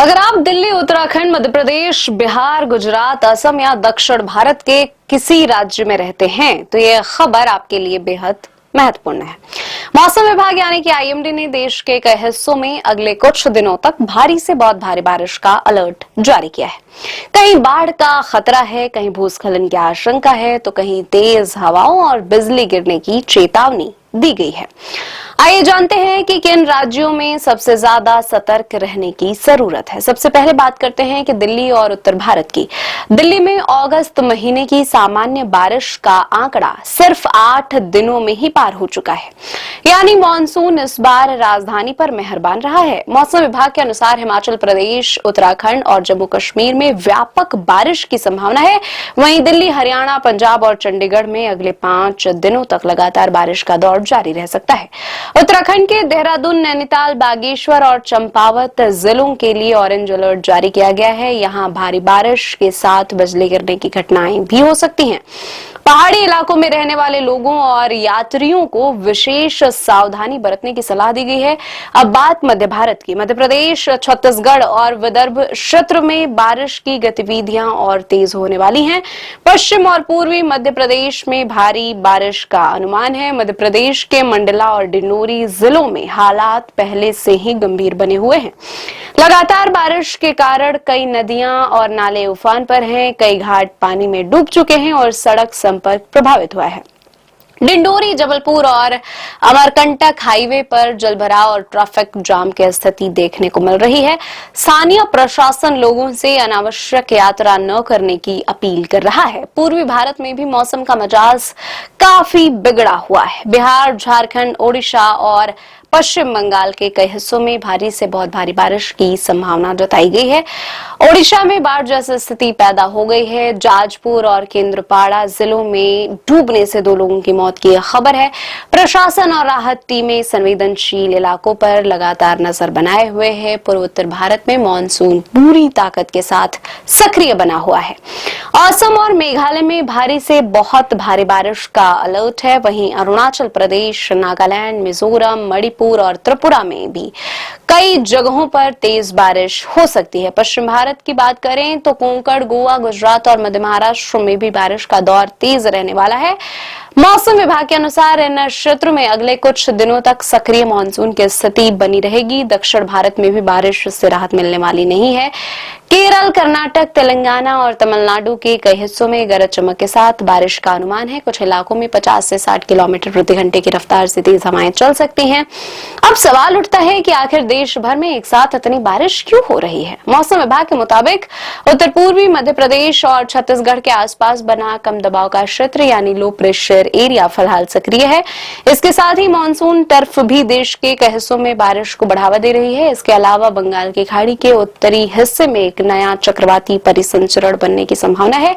अगर आप दिल्ली, उत्तराखंड, मध्य प्रदेश, बिहार, गुजरात, असम या दक्षिण भारत के किसी राज्य में रहते हैं तो ये खबर आपके लिए बेहद महत्वपूर्ण है। मौसम विभाग यानी कि आईएमडी ने देश के कई हिस्सों में अगले कुछ दिनों तक भारी से बहुत भारी बारिश का अलर्ट जारी किया है। कहीं बाढ़ का खतरा है, कहीं भूस्खलन की आशंका है, तो कहीं तेज हवाओं और बिजली गिरने की चेतावनी दी गई है। आइए जानते हैं कि किन राज्यों में सबसे ज्यादा सतर्क रहने की जरूरत है। सबसे पहले बात करते हैं कि दिल्ली और उत्तर भारत की। दिल्ली में अगस्त महीने की सामान्य बारिश का आंकड़ा सिर्फ 8 दिनों में ही पार हो चुका है, यानी मानसून इस बार राजधानी पर मेहरबान रहा है। मौसम विभाग के अनुसार हिमाचल प्रदेश, उत्तराखंड और जम्मू कश्मीर में व्यापक बारिश की संभावना है। वहीं दिल्ली, हरियाणा, पंजाब और चंडीगढ़ में अगले 5 दिनों तक लगातार बारिश का दौर जारी रह सकता है। उत्तराखंड के देहरादून, नैनीताल, बागेश्वर और चंपावत जिलों के लिए ऑरेंज अलर्ट जारी किया गया है। यहां भारी बारिश के साथ बिजली गिरने की घटनाएं भी हो सकती हैं। पहाड़ी इलाकों में रहने वाले लोगों और यात्रियों को विशेष सावधानी बरतने की सलाह दी गई है। अब बात मध्य भारत की। मध्य प्रदेश, छत्तीसगढ़ और विदर्भ क्षेत्र में बारिश की गतिविधियां और तेज होने वाली हैं। पश्चिम और पूर्वी मध्य प्रदेश में भारी बारिश का अनुमान है। मध्य प्रदेश के मंडला और डिंडोरी जिलों में हालात पहले से ही गंभीर बने हुए हैं। लगातार बारिश के कारण कई नदियां और नाले उफान पर हैं, कई घाट पानी में डूब चुके हैं और सड़क संपर्क प्रभावित हुआ है। डिंडोरी, जबलपुर और अमरकंटक हाईवे पर जलभराव और ट्रैफिक जाम की स्थिति देखने को मिल रही है। स्थानीय प्रशासन लोगों से अनावश्यक यात्रा न करने की अपील कर रहा है। पूर्वी भारत में भी मौसम का मिजाज काफी बिगड़ा हुआ है। बिहार, झारखंड, ओडिशा और पश्चिम बंगाल के कई हिस्सों में भारी से बहुत भारी बारिश की संभावना जताई गई है। ओडिशा में बाढ़ जैसी स्थिति पैदा हो गई है। जाजपुर और केंद्रपाड़ा जिलों में डूबने से 2 लोगों की मौत की खबर है। प्रशासन और राहत टीमें संवेदनशील इलाकों पर लगातार नजर बनाए हुए हैं। पूर्वोत्तर भारत में मानसून पूरी ताकत के साथ सक्रिय बना हुआ है। असम और मेघालय में भारी से बहुत भारी बारिश का अलर्ट है। वहीं अरुणाचल प्रदेश, नागालैंड, मिजोरम, मणिपुर और त्रिपुरा में भी कई जगहों पर तेज बारिश हो सकती है। पश्चिम भारत की बात करें तो कोंकण, गोवा, गुजरात और मध्य महाराष्ट्र में भी बारिश का दौर तेज रहने वाला है। मौसम विभाग के अनुसार इन क्षेत्रों में अगले कुछ दिनों तक सक्रिय मानसून की स्थिति बनी रहेगी। दक्षिण भारत में भी बारिश से राहत मिलने वाली नहीं है। केरल, कर्नाटक, तेलंगाना और तमिलनाडु के कई हिस्सों में गरज चमक के साथ बारिश का अनुमान है। कुछ इलाकों में 50 से 60 किलोमीटर प्रति घंटे की रफ्तार से तेज हवाएं चल सकती हैं। अब सवाल उठता है कि आखिर देश भर में एक साथ इतनी बारिश क्यों हो रही है? मौसम विभाग के मुताबिक उत्तर पूर्वी मध्य प्रदेश और छत्तीसगढ़ के आसपास बना कम दबाव का क्षेत्र यानी लो प्रेशर एरिया फिलहाल सक्रिय है। इसके साथ ही मानसून टर्फ भी देश के कई हिस्सों में बारिश को बढ़ावा दे रही है। इसके अलावा बंगाल की खाड़ी के उत्तरी हिस्से में एक नया चक्रवाती परिसंचरण बनने की संभावना है,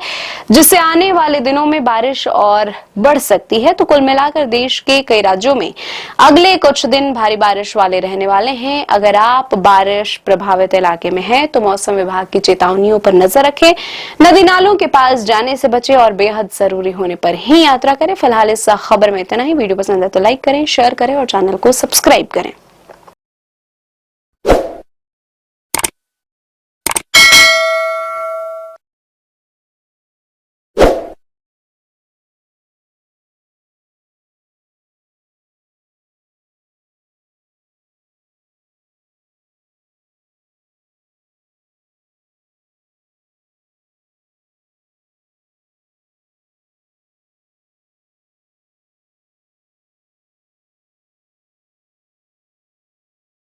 जिससे आने वाले दिनों में बारिश और बढ़ सकती है। तो कुल मिलाकर देश के कई राज्यों में अगले कुछ दिन भारी बारिश वाले रहने वाले हैं। अगर आप बारिश प्रभावित इलाके में हैं तो मौसम विभाग की चेतावनियों पर नजर रखें, नदी नालों के पास जाने से बचें और बेहद जरूरी होने पर ही यात्रा करें। फिलहाल इस खबर में इतना ही। वीडियो पसंद है तो लाइक करें, शेयर करें और चैनल को सब्सक्राइब करें।